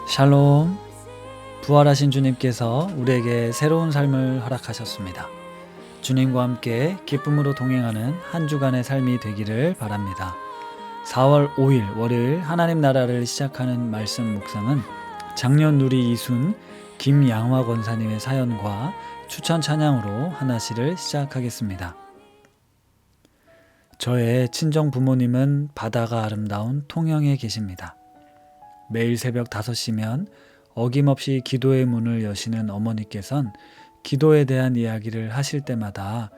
샬롬. 부활하신 주님께서 우리에게 새로운 삶을 허락하셨습니다. 주님과 함께 기쁨으로 동행하는 한 주간의 삶이 되기를 바랍니다. 4월 5일 월요일 하나님 나라를 시작하는 말씀 묵상은 작년 누리 이순 김양화 권사님의 사연과 추천 찬양으로 하나씩을 시작하겠습니다. 저의 친정 부모님은 바다가 아름다운 통영에 계십니다. 매일 새벽 5시면 어김없이 기도의 문을 여시는 어머니께선 기도에 대한 이야기를 하실 때마다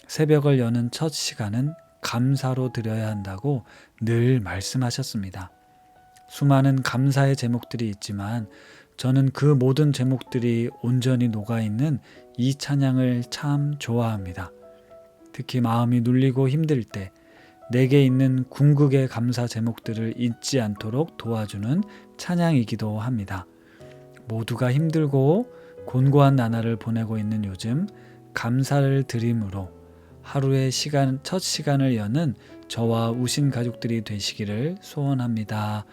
새벽을 여는 첫 시간은 감사로 드려야 한다고 늘 말씀하셨습니다. 수많은 감사의 제목들이 있지만 저는 그 모든 제목들이 온전히 녹아있는 이 찬양을 참 좋아합니다. 특히 마음이 눌리고 힘들 때 내게 있는 궁극의 감사 제목들을 잊지 않도록 도와주는 찬양이기도 합니다. 모두가 힘들고 곤고한 나날을 보내고 있는 요즘 감사를 드림으로 하루의 첫 시간을 여는 저와 우신 가족들이 되시기를 소원합니다.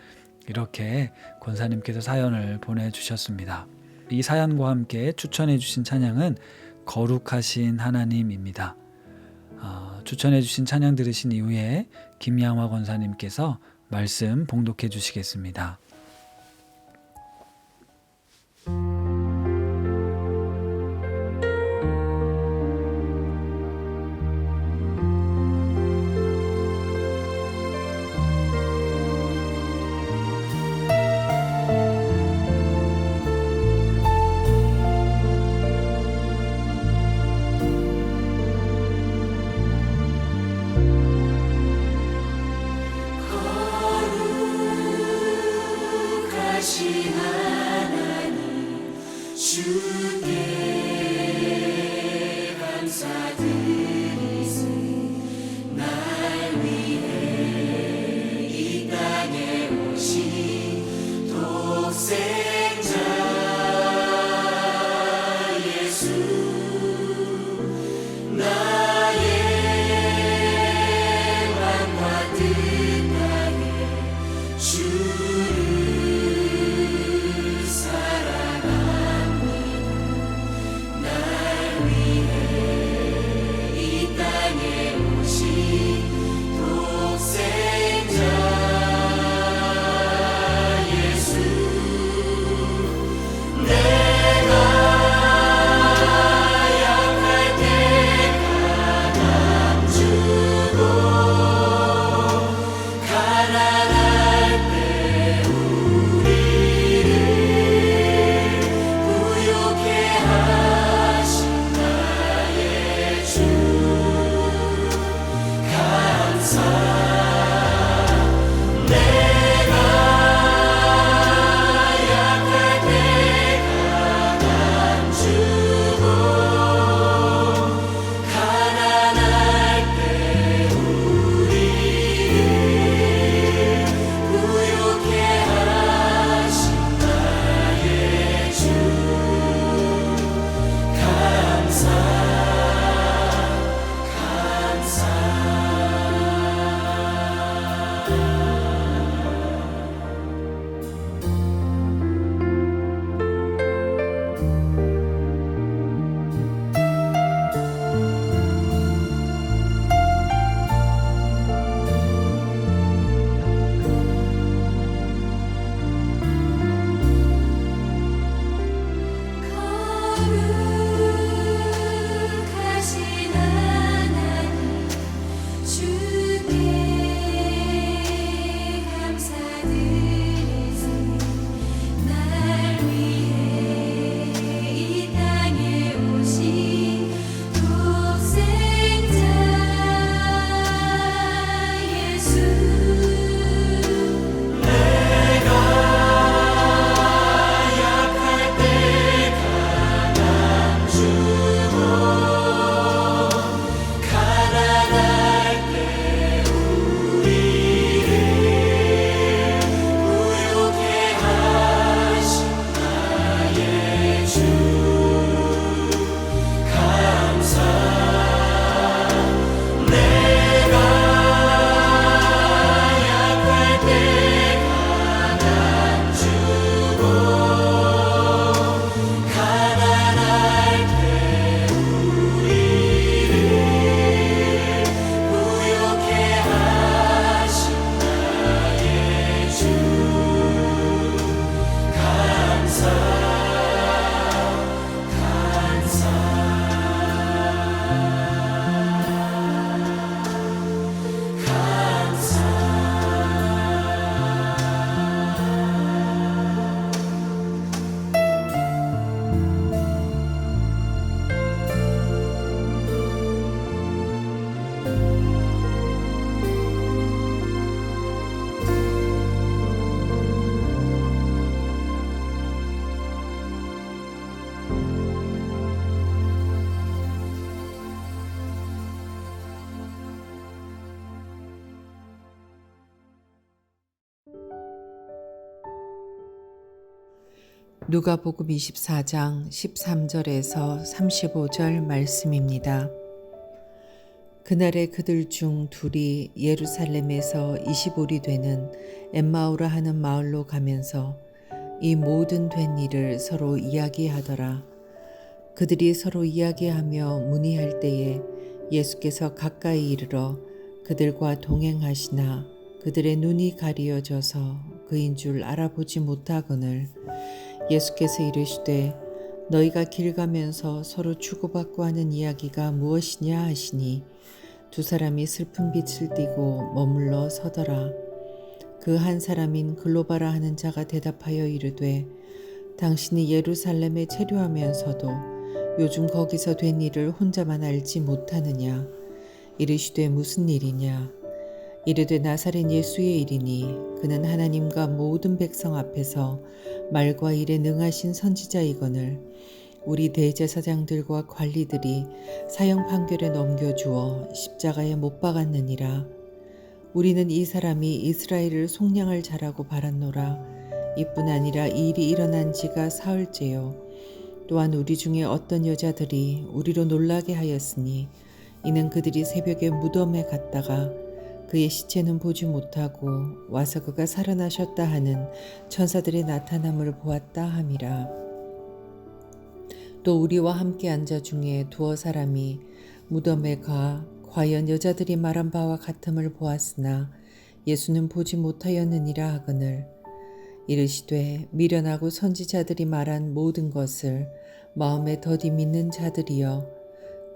이렇게 권사님께서 사연을 보내주셨습니다. 이 사연과 함께 추천해 주신 찬양은 거룩하신 하나님입니다. 추천해 주신 찬양 들으신 이후에 김양화 권사님께서 말씀 봉독해 주시겠습니다. 주께 감사드리세. 날 위해 이 땅에 오신 독생자 예수, 나의 왕과 뜻하에 주를 사랑합니다. 누가복음 24장 13절에서 35절 말씀입니다. 그날에 그들 중 둘이 예루살렘에서 25리 되는 엠마오라 하는 마을로 가면서 이 모든 된 일을 서로 이야기하더라. 그들이 서로 이야기하며 문의할 때에 예수께서 가까이 이르러 그들과 동행하시나 그들의 눈이 가리어져서 그인 줄 알아보지 못하거늘 예수께서 이르시되 너희가 길 가면서 서로 주고받고 하는 이야기가 무엇이냐 하시니 두 사람이 슬픈 빛을 띠고 머물러 서더라. 그 한 사람인 글로바라 하는 자가 대답하여 이르되 당신이 예루살렘에 체류하면서도 요즘 거기서 된 일을 혼자만 알지 못하느냐. 이르시되 무슨 일이냐. 이르되 나사렛 예수의 일이니 그는 하나님과 모든 백성 앞에서 말과 일에 능하신 선지자이거늘 우리 대제사장들과 관리들이 사형 판결에 넘겨주어 십자가에 못 박았느니라. 우리는 이 사람이 이스라엘을 속량할 자라고 바랐노라. 이뿐 아니라 이 일이 일어난 지가 사흘째요. 또한 우리 중에 어떤 여자들이 우리로 놀라게 하였으니 이는 그들이 새벽에 무덤에 갔다가 그의 시체는 보지 못하고 와서 그가 살아나셨다 하는 천사들의 나타남을 보았다 함이라. 또 우리와 함께 앉아 중에 두어 사람이 무덤에 가 과연 여자들이 말한 바와 같음을 보았으나 예수는 보지 못하였느니라 하거늘 이르시되 미련하고 선지자들이 말한 모든 것을 마음에 더디 믿는 자들이여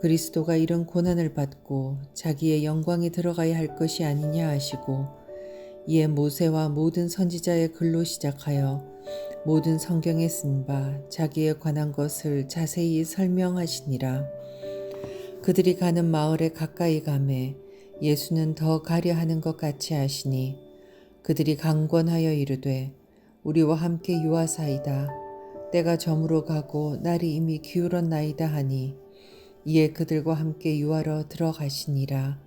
그리스도가 이런 고난을 받고 자기의 영광에 들어가야 할 것이 아니냐 하시고 이에 모세와 모든 선지자의 글로 시작하여 모든 성경에 쓴 바 자기에 관한 것을 자세히 설명하시니라. 그들이 가는 마을에 가까이 가매 예수는 더 가려 하는 것 같이 하시니 그들이 강권하여 이르되 우리와 함께 유하사이다. 때가 저물어 가고 날이 이미 기울었나이다 하니 이에 그들과 함께 유하러 들어가시니라.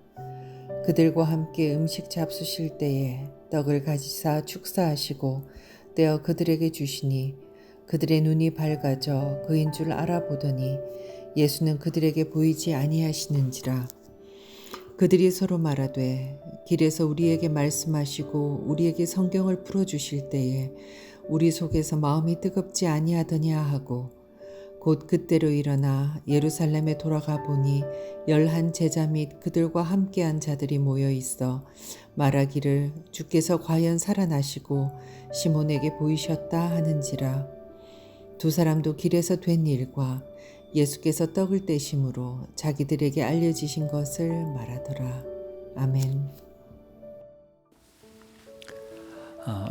그들과 함께 음식 잡수실 때에 떡을 가지사 축사하시고 떼어 그들에게 주시니 그들의 눈이 밝아져 그인 줄 알아보더니 예수는 그들에게 보이지 아니하시는지라. 그들이 서로 말하되 길에서 우리에게 말씀하시고 우리에게 성경을 풀어주실 때에 우리 속에서 마음이 뜨겁지 아니하더냐 하고 곧 그때로 일어나 예루살렘에 돌아가 보니 11 제자 및 그들과 함께한 자들이 모여 있어 말하기를 주께서 과연 살아나시고 시몬에게 보이셨다 하는지라. 두 사람도 길에서 된 일과 예수께서 떡을 떼심으로 자기들에게 알려지신 것을 말하더라. 아멘.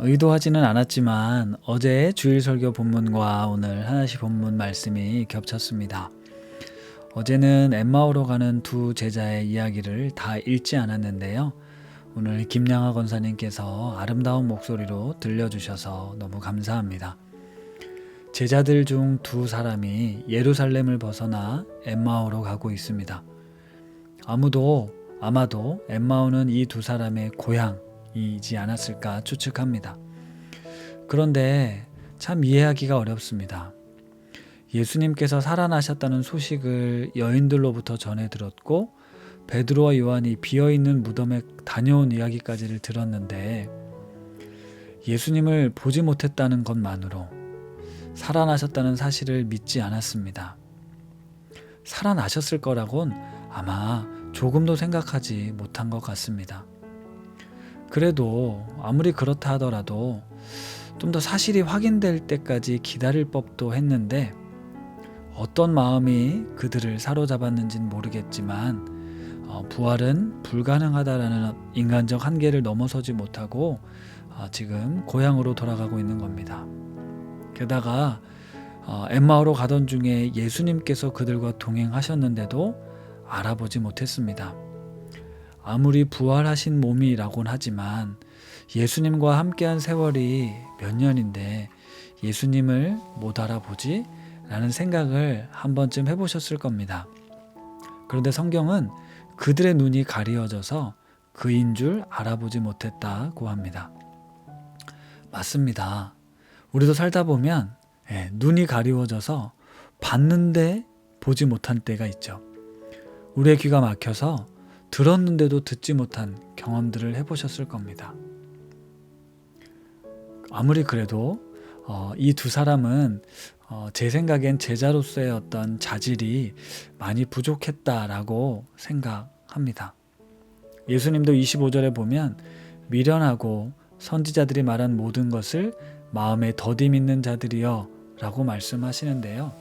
의도하지는 않았지만 어제 주일 설교 본문과 오늘 하나씩 본문 말씀이 겹쳤습니다. 어제는 엠마오로 가는 두 제자의 이야기를 다 읽지 않았는데요. 오늘 김양하 권사님께서 아름다운 목소리로 들려주셔서 너무 감사합니다. 제자들 중 두 사람이 예루살렘을 벗어나 엠마오로 가고 있습니다. 아마도 엠마오는 이 두 사람의 고향이지 않았을까 추측합니다. 그런데 참 이해하기가 어렵습니다. 예수님께서 살아나셨다는 소식을 여인들로부터 전해 들었고 베드로와 요한이 비어있는 무덤에 다녀온 이야기까지를 들었는데 예수님을 보지 못했다는 것만으로 살아나셨다는 사실을 믿지 않았습니다. 살아나셨을 거라곤 아마 조금도 생각하지 못한 것 같습니다. 그래도 아무리 그렇다 하더라도 좀 더 사실이 확인될 때까지 기다릴 법도 했는데 어떤 마음이 그들을 사로잡았는지는 모르겠지만 부활은 불가능하다라는 인간적 한계를 넘어서지 못하고 지금 고향으로 돌아가고 있는 겁니다. 게다가 엠마오로 가던 중에 예수님께서 그들과 동행하셨는데도 알아보지 못했습니다. 아무리 부활하신 몸이라곤 하지만 예수님과 함께한 세월이 몇 년인데 예수님을 못 알아보지? 라는 생각을 한 번쯤 해보셨을 겁니다. 그런데 성경은 그들의 눈이 가리어져서 그인 줄 알아보지 못했다고 합니다. 맞습니다. 우리도 살다 보면 눈이 가리워져서 봤는데 보지 못한 때가 있죠. 우리의 귀가 막혀서 들었는데도 듣지 못한 경험들을 해보셨을 겁니다. 아무리 그래도 이 두 사람은 제 생각엔 제자로서의 어떤 자질이 많이 부족했다라고 생각합니다. 예수님도 25절에 보면 미련하고 선지자들이 말한 모든 것을 마음에 더디 믿는 자들이여 라고 말씀하시는데요.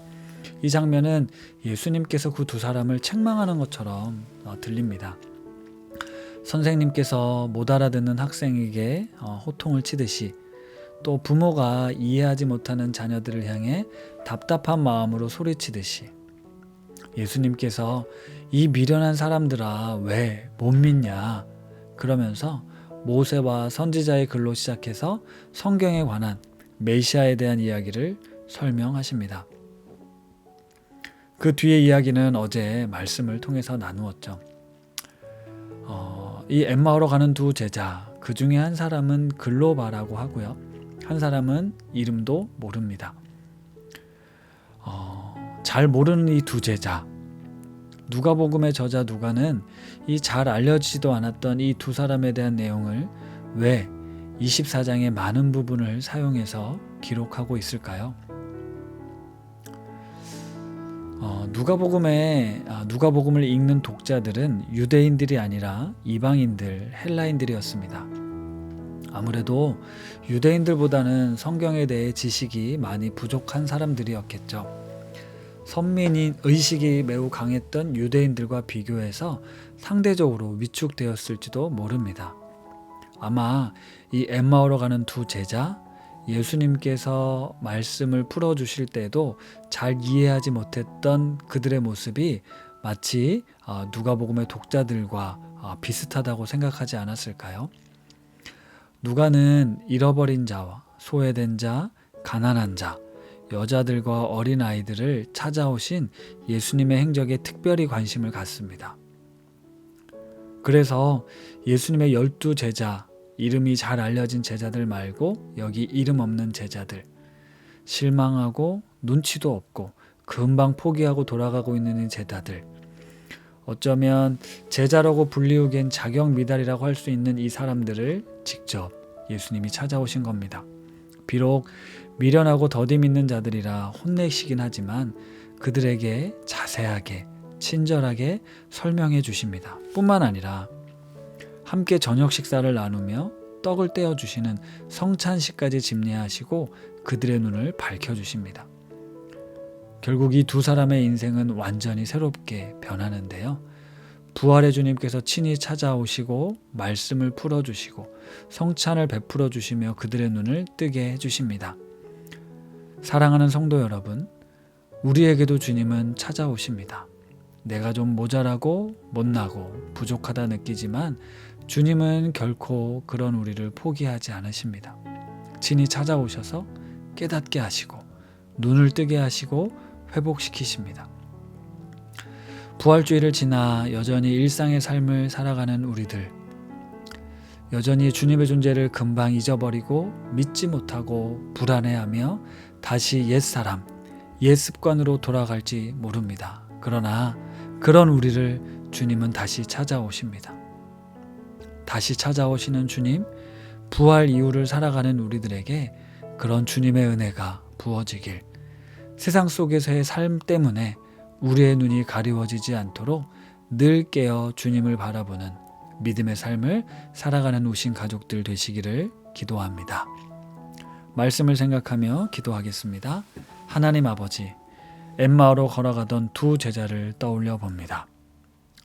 이 장면은 예수님께서 그 두 사람을 책망하는 것처럼 들립니다. 선생님께서 못 알아듣는 학생에게 호통을 치듯이, 또 부모가 이해하지 못하는 자녀들을 향해 답답한 마음으로 소리치듯이, 예수님께서 이 미련한 사람들아 왜 못 믿냐 그러면서 모세와 선지자의 글로 시작해서 성경에 관한 메시아에 대한 이야기를 설명하십니다. 그 뒤의 이야기는 어제 말씀을 통해서 나누었죠. 이 엠마오로 가는 두 제자, 그 중에 한 사람은 글로바라고 하고요, 한 사람은 이름도 모릅니다. 잘 모르는 이 두 제자, 누가복음의 저자 누가는 이 잘 알려지지도 않았던 이 두 사람에 대한 내용을 왜 24장의 많은 부분을 사용해서 기록하고 있을까요? 누가복음을 읽는 독자들은 유대인들이 아니라 이방인들, 헬라인들이었습니다. 아무래도 유대인들보다는 성경에 대해 지식이 많이 부족한 사람들이었겠죠. 선민인 의식이 매우 강했던 유대인들과 비교해서 상대적으로 위축되었을지도 모릅니다. 아마 이 엠마오로 가는 두 제자, 예수님께서 말씀을 풀어주실 때도 잘 이해하지 못했던 그들의 모습이 마치 누가복음의 독자들과 비슷하다고 생각하지 않았을까요? 누가는 잃어버린 자와 소외된 자, 가난한 자, 여자들과 어린아이들을 찾아오신 예수님의 행적에 특별히 관심을 갖습니다. 그래서 예수님의 12 제자, 이름이 잘 알려진 제자들 말고 여기 이름 없는 제자들, 실망하고 눈치도 없고 금방 포기하고 돌아가고 있는 이 제자들, 어쩌면 제자라고 불리우기엔 자격 미달이라고 할 수 있는 이 사람들을 직접 예수님이 찾아오신 겁니다. 비록 미련하고 더디 믿는 자들이라 혼내시긴 하지만 그들에게 자세하게 친절하게 설명해 주십니다. 뿐만 아니라 함께 저녁 식사를 나누며 떡을 떼어 주시는 성찬식까지 집례하시고 그들의 눈을 밝혀주십니다. 결국 이 두 사람의 인생은 완전히 새롭게 변하는데요. 부활의 주님께서 친히 찾아오시고 말씀을 풀어주시고 성찬을 베풀어 주시며 그들의 눈을 뜨게 해주십니다. 사랑하는 성도 여러분, 우리에게도 주님은 찾아오십니다. 내가 좀 모자라고 못나고 부족하다 느끼지만 주님은 결코 그런 우리를 포기하지 않으십니다. 친히 찾아오셔서 깨닫게 하시고 눈을 뜨게 하시고 회복시키십니다. 부활주의를 지나 여전히 일상의 삶을 살아가는 우리들, 여전히 주님의 존재를 금방 잊어버리고 믿지 못하고 불안해하며 다시 옛사람, 옛습관으로 돌아갈지 모릅니다. 그러나 그런 우리를 주님은 다시 찾아오십니다. 다시 찾아오시는 주님, 부활 이후를 살아가는 우리들에게 그런 주님의 은혜가 부어지길, 세상 속에서의 삶 때문에 우리의 눈이 가리워지지 않도록 늘 깨어 주님을 바라보는 믿음의 삶을 살아가는 우신 가족들 되시기를 기도합니다. 말씀을 생각하며 기도하겠습니다. 하나님 아버지, 엠마오로 걸어가던 두 제자를 떠올려 봅니다.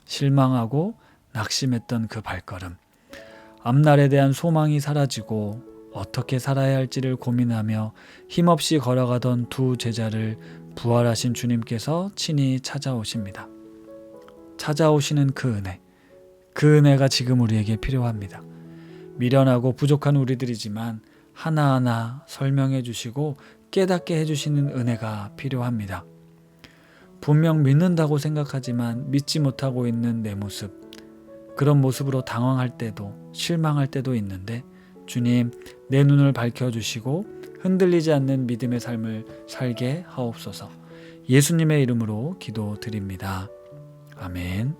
실망하고 낙심했던 그 발걸음, 앞날에 대한 소망이 사라지고 어떻게 살아야 할지를 고민하며 힘없이 걸어가던 두 제자를 부활하신 주님께서 친히 찾아오십니다. 찾아오시는 그 은혜, 그 은혜가 지금 우리에게 필요합니다. 미련하고 부족한 우리들이지만 하나하나 설명해 주시고 깨닫게 해주시는 은혜가 필요합니다. 분명 믿는다고 생각하지만 믿지 못하고 있는 내 모습, 그런 모습으로 당황할 때도 실망할 때도 있는데 주님, 내 눈을 밝혀주시고 흔들리지 않는 믿음의 삶을 살게 하옵소서. 예수님의 이름으로 기도드립니다. 아멘.